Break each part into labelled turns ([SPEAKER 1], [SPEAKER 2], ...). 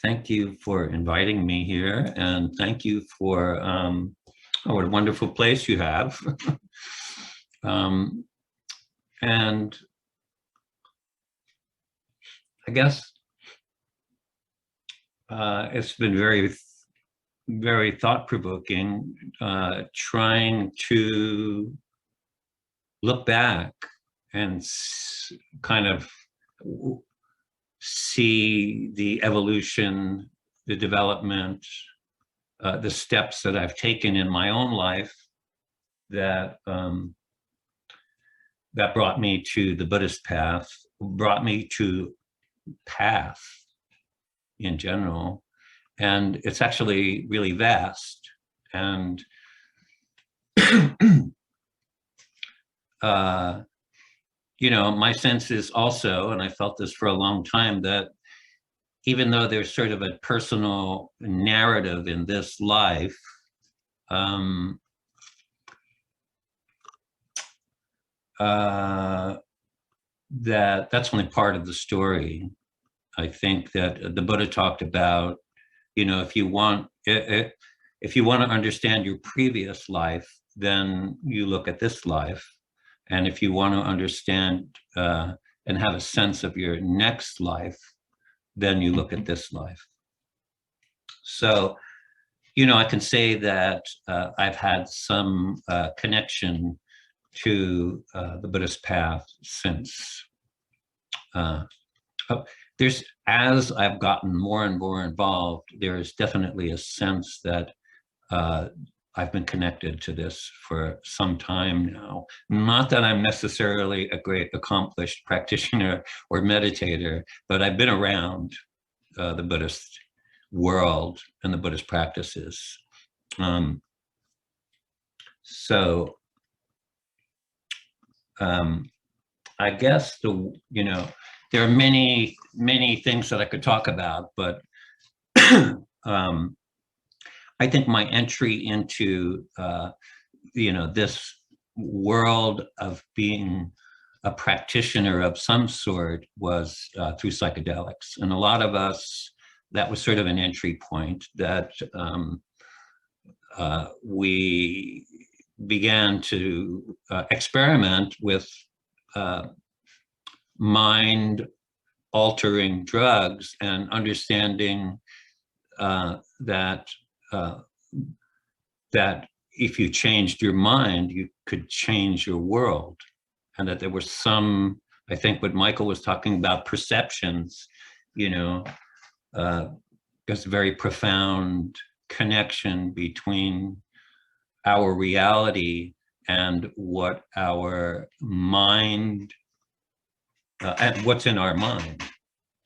[SPEAKER 1] Thank you for inviting me here, and thank you for what a wonderful place you have. um, and I guess it's been very thought-provoking, trying to look back and kind of see the evolution, the development, the steps that I've taken in my own life that that brought me to the Buddhist path, brought me to path in general. And it's actually really vast. And my sense is also, and I felt this for a long time, that even though there's sort of a personal narrative in this life, that's only part of the story. I think that the Buddha talked about, if you want to understand your previous life, then you look at this life. And if you want to understand and have a sense of your next life, then you look at this life. So, I can say that I've had some connection to the Buddhist path since. As I've gotten more and more involved, there is definitely a sense that I've been connected to this for some time now. Not that I'm necessarily a great accomplished practitioner or meditator, but I've been around the Buddhist world and the Buddhist practices. I guess there are many things that I could talk about, but I think my entry into this world of being a practitioner of some sort was through psychedelics, and a lot of us, that was sort of an entry point that we began to experiment with mind-altering drugs and understanding that if you changed your mind, you could change your world. And that there were some, I think what Michael was talking about, perceptions, there's a very profound connection between our reality and what our mind, and what's in our mind.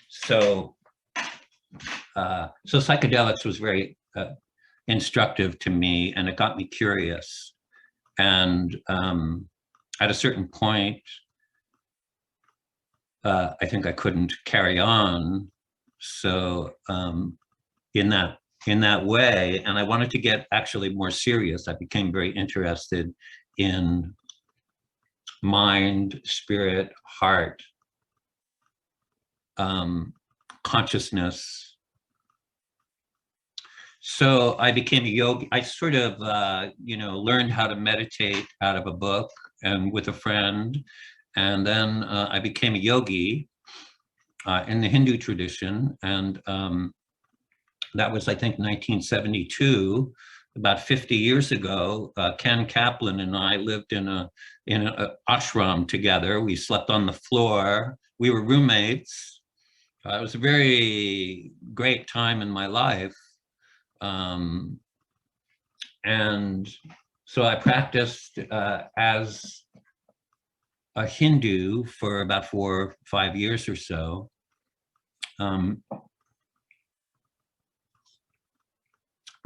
[SPEAKER 1] So psychedelics was very instructive to me, and it got me curious. And at a certain point, I think I couldn't carry on. So in that way, and I wanted to get actually more serious, I became very interested in mind, spirit, heart, consciousness. So I became a yogi. I sort of, learned how to meditate out of a book and with a friend. And then I became a yogi in the Hindu tradition. And that was, I think, 1972, about 50 years ago. Ken Kaplan and I lived in an ashram together. We slept on the floor. We were roommates. It was a very great time in my life. And so I practiced as a Hindu for about 4 or 5 years or so.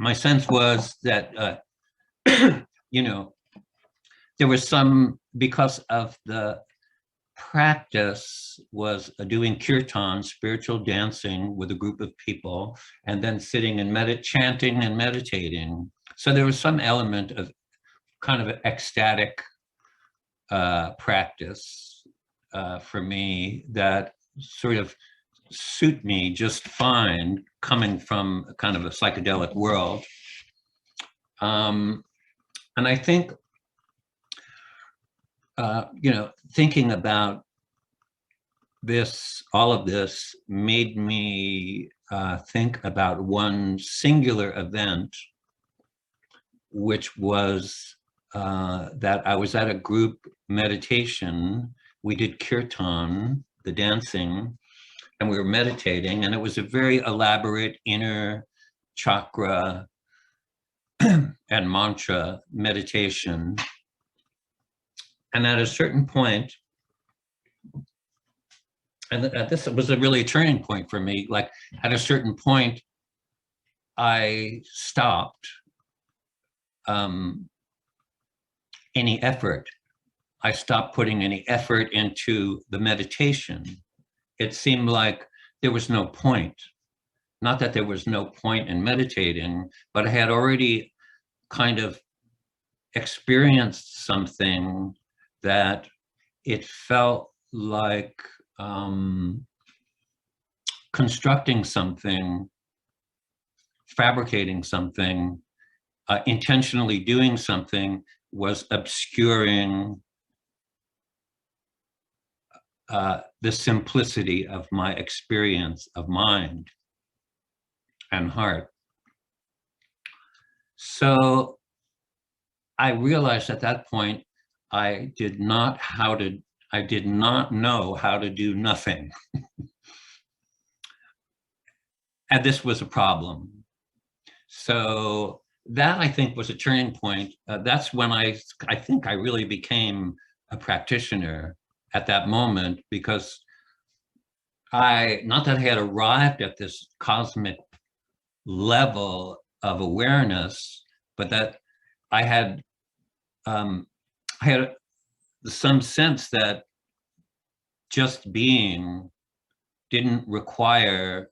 [SPEAKER 1] My sense was that, there was some, because of the practice was doing kirtan, spiritual dancing with a group of people, and then sitting and chanting and meditating. So there was some element of kind of an ecstatic practice for me that sort of suit me just fine, coming from a kind of a psychedelic world. And I think, thinking about this, all of this made me think about one singular event, which was that I was at a group meditation. We did kirtan, the dancing, and we were meditating, and it was a very elaborate inner chakra and mantra meditation. And at a certain point, and this was a really turning point for me, like at a certain point, I stopped any effort. I stopped putting any effort into the meditation. It seemed like there was no point. Not that there was no point in meditating, but I had already kind of experienced something that it felt like constructing something, fabricating something, intentionally doing something was obscuring the simplicity of my experience of mind and heart. So I realized at that point, I did not know how to do nothing. And this was a problem. So that, I think, was a turning point. That's when I think I really became a practitioner at that moment, because not that I had arrived at this cosmic level of awareness, but that I had some sense that just being didn't require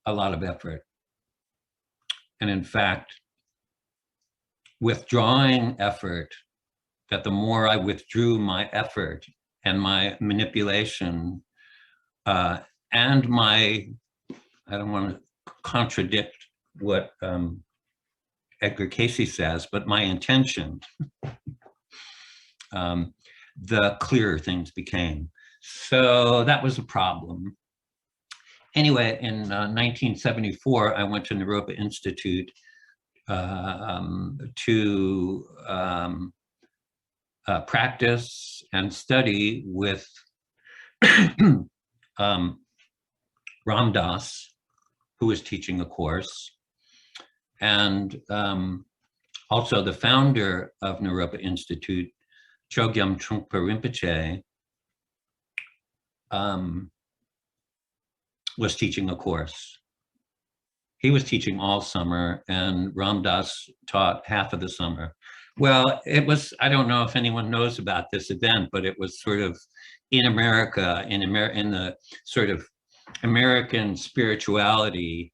[SPEAKER 1] a lot of effort. And in fact, withdrawing effort, that the more I withdrew my effort and my manipulation and my, I don't want to contradict what Edgar Cayce says, but my intention, the clearer things became. So that was a problem. Anyway, in 1974, I went to Naropa Institute to practice and study with Ram Dass, who was teaching a course, and also the founder of Naropa Institute, Chogyam Trungpa Rinpoche, was teaching a course. He was teaching all summer, and Ram Dass taught half of the summer. Well, it was, I don't know if anyone knows about this event, but it was sort of in America, in the sort of American spirituality,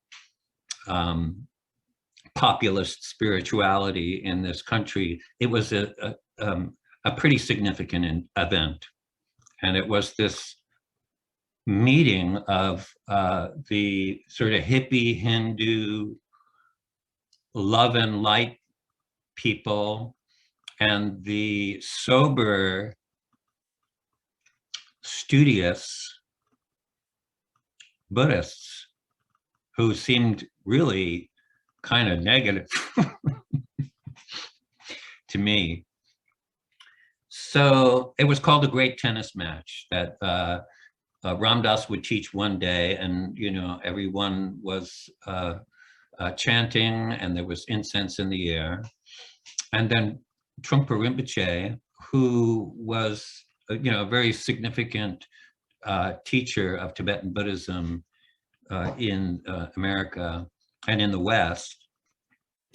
[SPEAKER 1] populist spirituality in this country. It was a pretty significant event. And it was this meeting of the sort of hippie Hindu love and light people and the sober, studious Buddhists who seemed really kind of negative to me. So it was called a great tennis match that Ram Dass would teach one day, and everyone was chanting, and there was incense in the air. And then Trungpa Rinpoche, who was a very significant teacher of Tibetan Buddhism in America and in the West,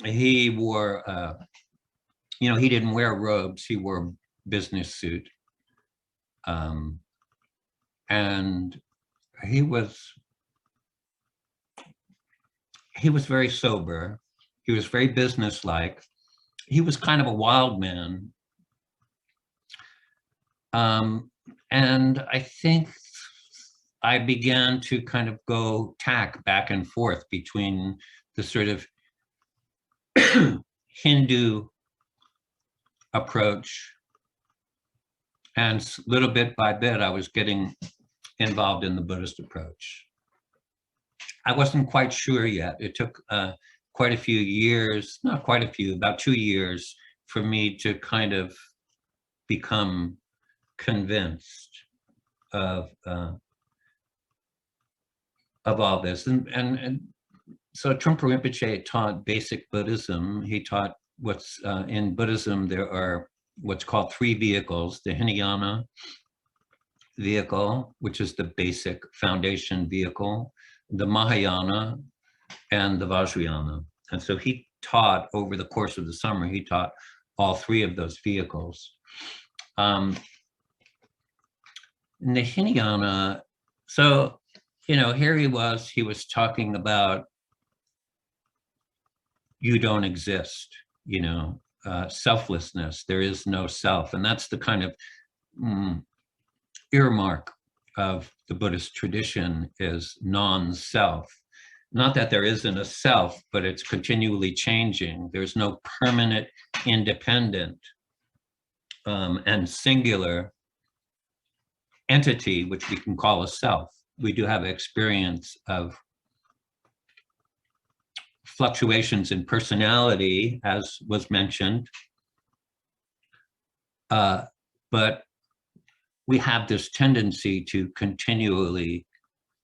[SPEAKER 1] he wore, he didn't wear robes, he wore a business suit. And he was very sober. He was very businesslike. He was kind of a wild man. And I think I began to kind of go tack back and forth between the sort of Hindu approach, and little bit by bit, I was getting involved in the Buddhist approach. I wasn't quite sure yet. It took quite a few years, not quite a few, about 2 years for me to kind of become convinced of all this. And so Trungpa Rinpoche taught basic Buddhism. He taught what's in Buddhism, there are what's called 3 vehicles: the Hinayana vehicle, which is the basic foundation vehicle, the Mahayana, and the Vajrayana. And so he taught, over the course of the summer, he taught all 3 of those vehicles. In the Hinayana, so, you know, here he was talking about you don't exist, you know, selflessness, there is no self. And that's the kind of earmark of the Buddhist tradition, is non-self. Not that there isn't a self, but it's continually changing. There's no permanent, independent, and singular entity, which we can call a self. We do have experience of fluctuations in personality, as was mentioned, but we have this tendency to continually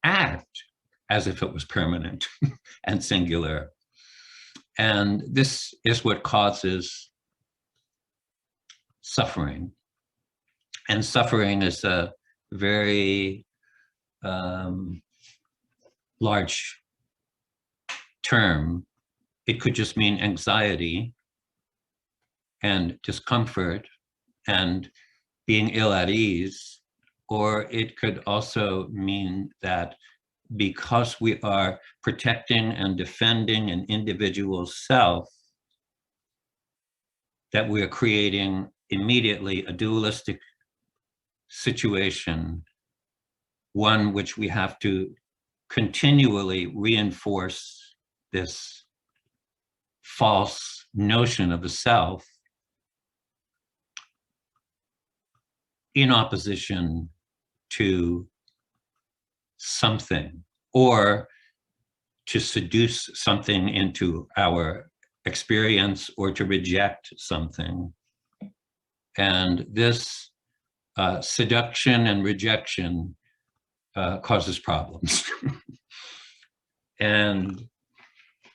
[SPEAKER 1] act as if it was permanent and singular. And this is what causes suffering. And suffering is a very large term. It could just mean anxiety and discomfort and being ill at ease, or it could also mean that because we are protecting and defending an individual's self, that we are creating immediately a dualistic situation, one which we have to continually reinforce this false notion of a self in opposition to something, or to seduce something into our experience, or to reject something. And this seduction and rejection causes problems. And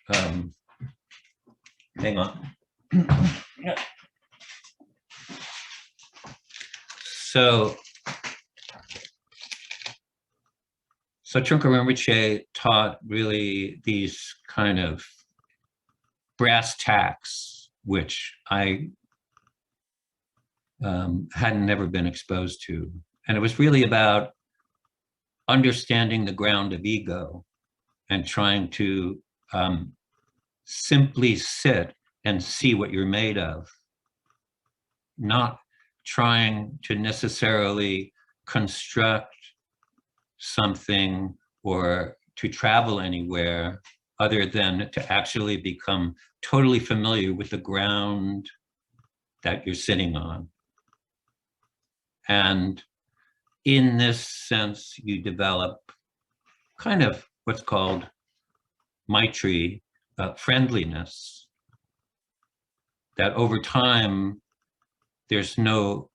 [SPEAKER 1] hang on. So Trungpa Rinpoche taught really these kind of brass tacks, which I had never been exposed to. And it was really about understanding the ground of ego and trying to simply sit and see what you're made of, not trying to necessarily construct something or to travel anywhere, other than to actually become totally familiar with the ground that you're sitting on. And in this sense, you develop kind of what's called Maitri, friendliness, that over time, there's no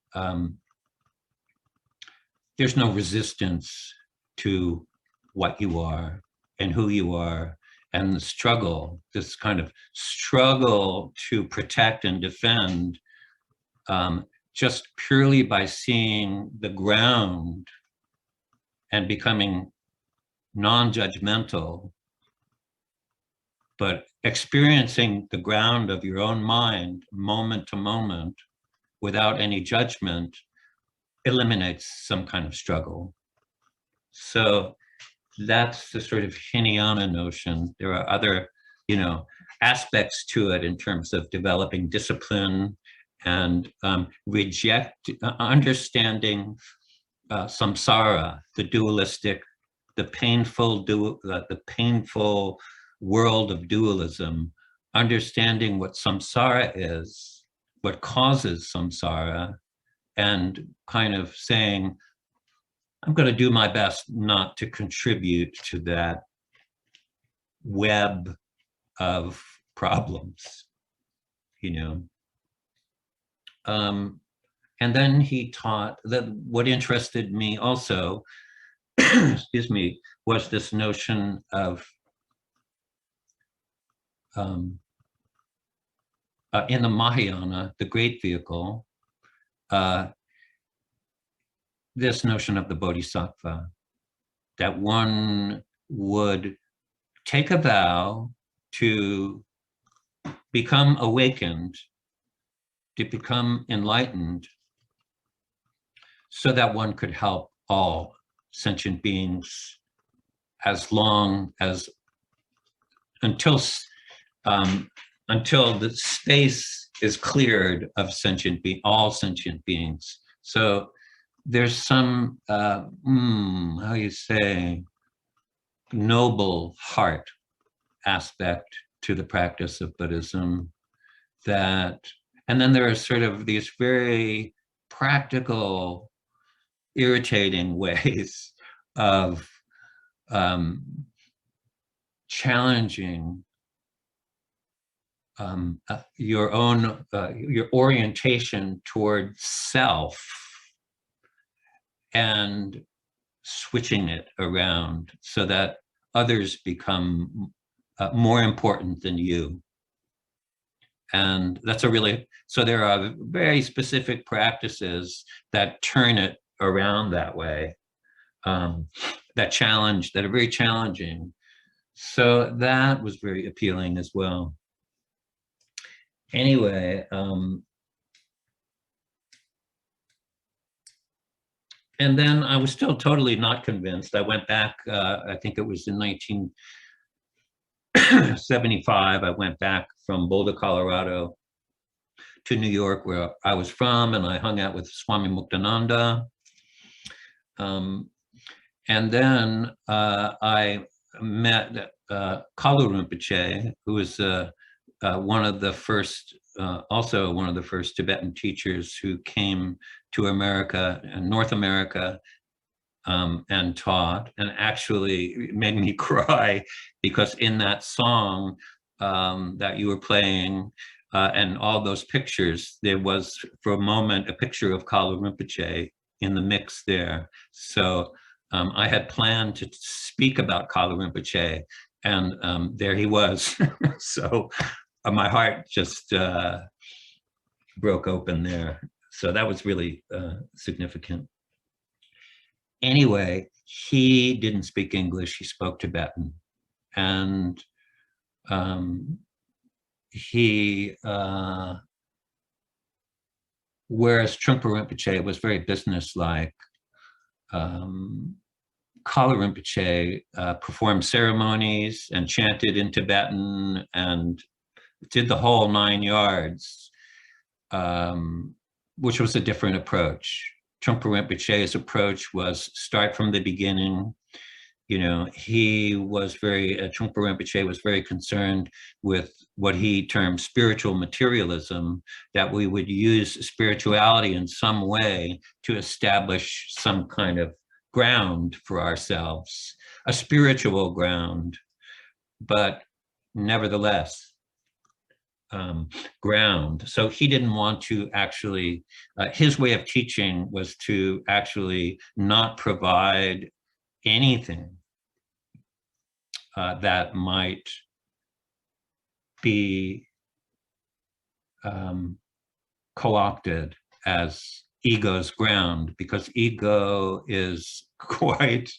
[SPEAKER 1] resistance to what you are and who you are, and the struggle, this kind of struggle to protect and defend, just purely by seeing the ground and becoming non-judgmental, but experiencing the ground of your own mind moment to moment without any judgment eliminates some kind of struggle. So that's the sort of Hinayana notion. There are other, aspects to it in terms of developing discipline and understanding samsara, the dualistic, the painful world of dualism, understanding what samsara is, what causes samsara, and kind of saying, I'm going to do my best not to contribute to that web of problems, you know. And then he taught that what interested me also, excuse me, was this notion of in the Mahayana, the great vehicle, this notion of the bodhisattva, that one would take a vow to become awakened, to become enlightened, so that one could help all sentient beings as long as, until the space is cleared of all sentient beings. So there's some, how you say, noble heart aspect to the practice of Buddhism, that, and then there are sort of these very practical, irritating ways of challenging your own, your orientation toward self, and switching it around so that others become more important than you. And that's so there are very specific practices that turn it around that way, that are very challenging. So that was very appealing as well. Anyway, and then I was still totally not convinced. I went back, I think it was in 1975, I went back from Boulder, Colorado to New York, where I was from, and I hung out with Swami Muktananda. And then I met Khaluru Pache, who was one of the first, also one of the first Tibetan teachers who came to America and North America and taught, and actually made me cry, because in that song that you were playing and all those pictures, there was for a moment a picture of Khaluru Pache in the mix there. So I had planned to speak about Khaluru Pache, and there he was. So my heart just broke open there. So that was really significant. Anyway, he didn't speak English, he spoke Tibetan. And whereas Trungpa Rinpoche was very businesslike, Khaluru Rinpoche performed ceremonies and chanted in Tibetan and did the whole 9 yards, which was a different approach. Trungpa Rinpoche's approach was start from the beginning. You know, Trungpa Rinpoche was very concerned with what he termed spiritual materialism, that we would use spirituality in some way to establish some kind of ground for ourselves, a spiritual ground, but nevertheless, ground. So he didn't want to actually, his way of teaching was to actually not provide anything that might be co-opted as ego's ground, because ego is quite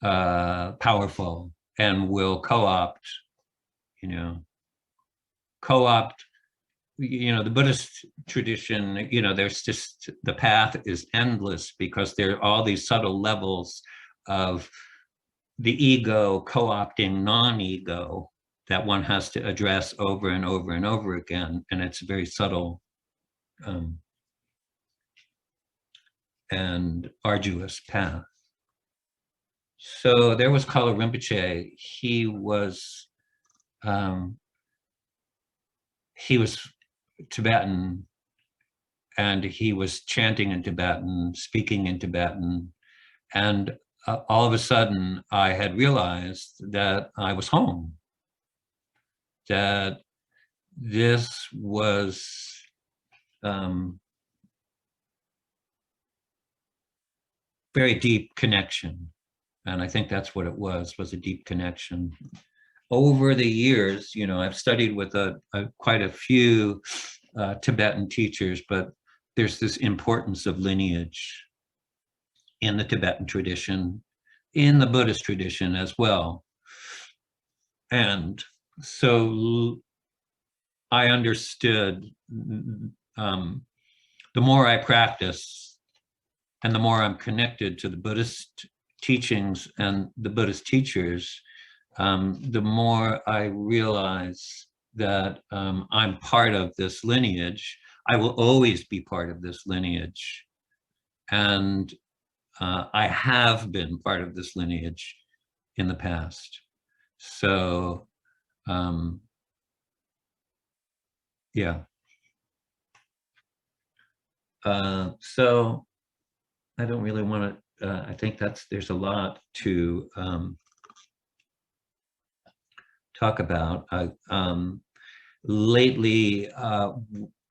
[SPEAKER 1] powerful and will co-opt, the Buddhist tradition, there's just, the path is endless, because there are all these subtle levels of the ego co-opting non-ego that one has to address over and over and over again. And it's very subtle. and arduous path. So there was Khaluru Pache. He was Tibetan, and he was chanting in Tibetan, speaking in Tibetan, and all of a sudden I had realized that I was home, that this was very deep connection. And I think that's what it was a deep connection. Over the years, you know, I've studied with quite a few Tibetan teachers, but there's this importance of lineage in the Tibetan tradition, in the Buddhist tradition as well. And so I understood, the more I practice and the more I'm connected to the Buddhist teachings and the Buddhist teachers, the more I realize that I'm part of this lineage. I will always be part of this lineage. And I have been part of this lineage in the past. So, yeah. So I don't really want to, I think there's a lot to talk about. Lately,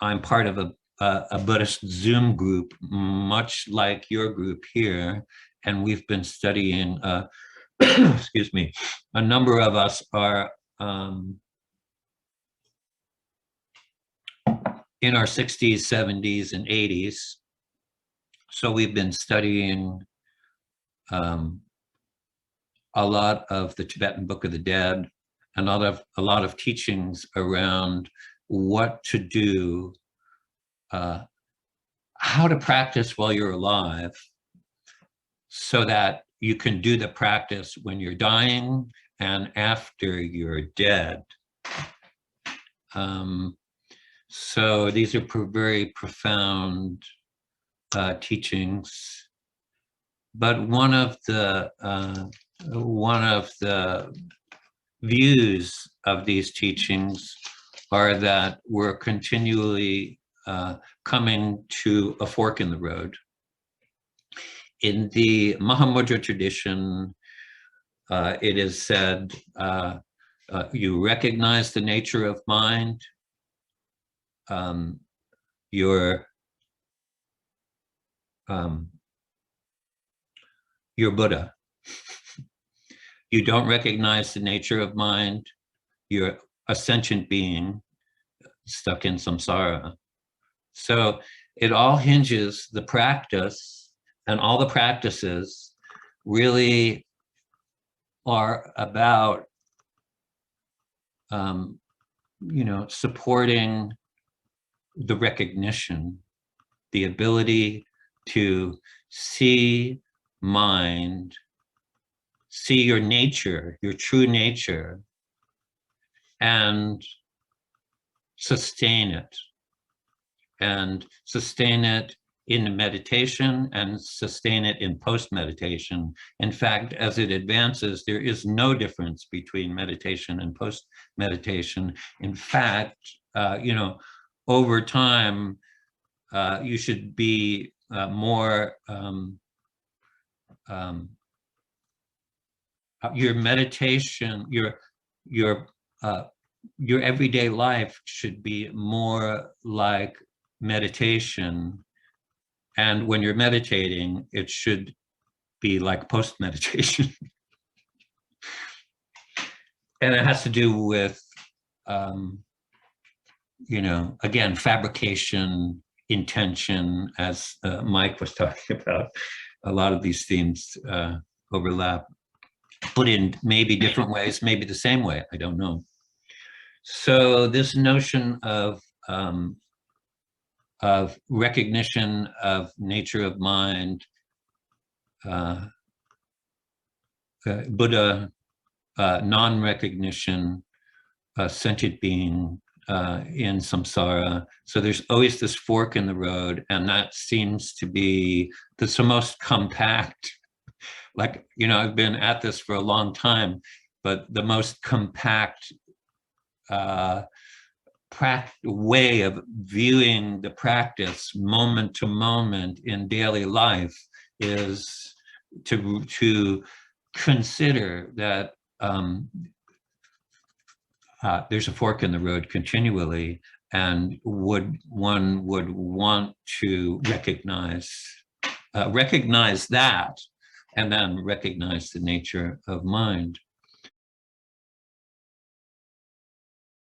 [SPEAKER 1] I'm part of a Buddhist Zoom group, much like your group here, and we've been studying, excuse me, a number of us are in our 60s, 70s, and 80s. So we've been studying a lot of the Tibetan Book of the Dead, and a lot of teachings around what to do, how to practice while you're alive, so that you can do the practice when you're dying and after you're dead. So these are very profound teachings. But one of the views of these teachings are that we're continually coming to a fork in the road. In the Mahamudra tradition, it is said, you recognize the nature of mind, you're Buddha. You don't recognize the nature of mind, you're a sentient being stuck in samsara. So it all hinges, the practice and all the practices really are about, you know, supporting the recognition, the ability to see mind, see your nature, your true nature, and sustain it. And sustain it in meditation and sustain it in post-meditation. In fact, as it advances, there is no difference between meditation and post-meditation. In fact, you know, over time, you should be more, your meditation, your everyday life should be more like meditation. And when you're meditating, it should be like post-meditation. And it has to do with, you know, again, fabrication, intention, as Mike was talking about. A lot of these themes overlap, put in maybe different ways, maybe the same way, I don't know. So this notion of recognition of nature of mind, Buddha, non-recognition, sentient being, in samsara. So there's always this fork in the road, and that seems to be the most compact. Like, you know, I've been at this for a long time, but the most compact way of viewing the practice moment to moment in daily life is to consider that there's a fork in the road continually, and one would want to recognize that, and then recognize the nature of mind.